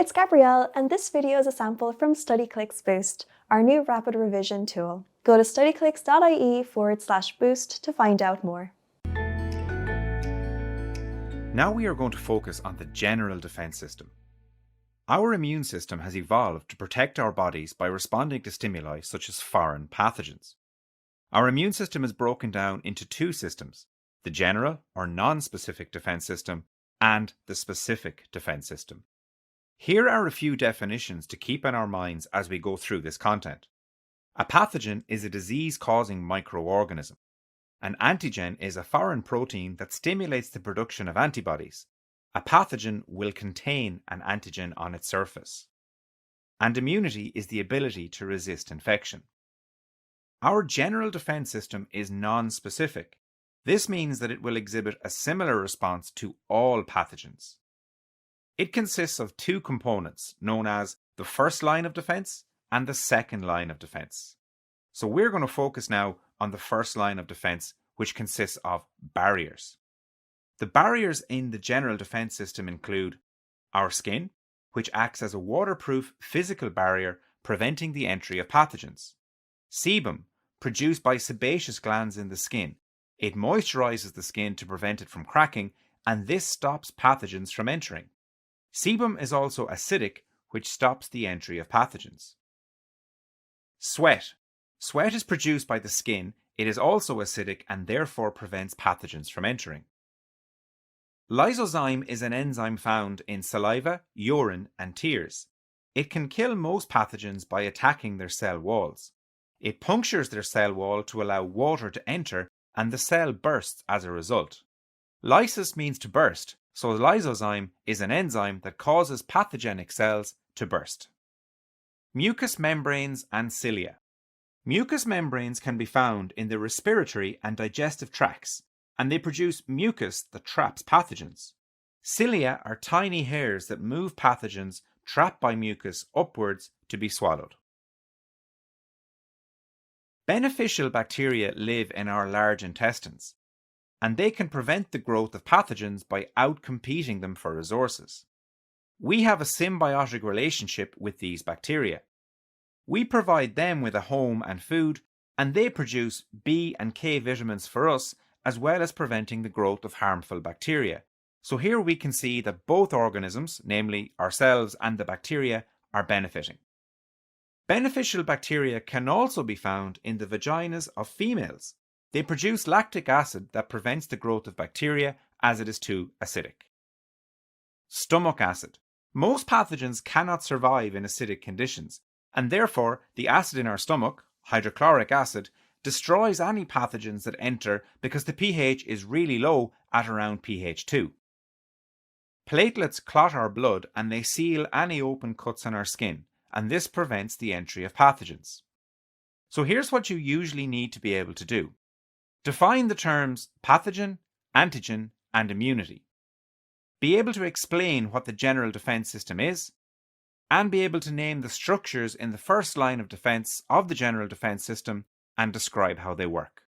it's Gabrielle, and this video is a sample from Studyclix Boost, our new rapid revision tool. Go to studyclix.ie/boost to find out more. Now we are going to focus on the general defense system. Our immune system has evolved to protect our bodies by responding to stimuli such as foreign pathogens. Our immune system is broken down into two systems, the general or non-specific defense system and the specific defense system. Here are a few definitions to keep in our minds as we go through this content. A pathogen is a disease-causing microorganism. An antigen is a foreign protein that stimulates the production of antibodies. A pathogen will contain an antigen on its surface. And immunity is the ability to resist infection. Our general defense system is non-specific. This means that it will exhibit a similar response to all pathogens. It consists of two components known as the first line of defense and the second line of defense. So we're going to focus now on the first line of defense, which consists of barriers. The barriers in the general defense system include our skin, which acts as a waterproof physical barrier preventing the entry of pathogens. Sebum, produced by sebaceous glands in the skin. It moisturizes the skin to prevent it from cracking, and this stops pathogens from entering. Sebum is also acidic, which stops the entry of pathogens. Sweat. Sweat is produced by the skin. It is also acidic and therefore prevents pathogens from entering. Lysozyme is an enzyme found in saliva, urine, and tears. It can kill most pathogens by attacking their cell walls. It punctures their cell wall to allow water to enter, and the cell bursts as a result. Lysis means to burst, so lysozyme is an enzyme that causes pathogenic cells to burst. Mucous membranes and cilia. Mucous membranes can be found in the respiratory and digestive tracts, and they produce mucus that traps pathogens. Cilia are tiny hairs that move pathogens trapped by mucus upwards to be swallowed. Beneficial bacteria live in our large intestines, and they can prevent the growth of pathogens by outcompeting them for resources. We have a symbiotic relationship with these bacteria. We provide them with a home and food, and they produce B and K vitamins for us, as well as preventing the growth of harmful bacteria. So here we can see that both organisms, namely ourselves and the bacteria, are benefiting. Beneficial bacteria can also be found in the vaginas of females. They produce lactic acid that prevents the growth of bacteria as it is too acidic. Stomach acid. Most pathogens cannot survive in acidic conditions, and therefore the acid in our stomach, hydrochloric acid, destroys any pathogens that enter because the pH is really low at around pH 2. Platelets clot our blood and they seal any open cuts on our skin, and this prevents the entry of pathogens. So here's what you usually need to be able to do. Define the terms pathogen, antigen, and immunity. Be able to explain what the general defense system is, and be able to name the structures in the first line of defense of the general defense system and describe how they work.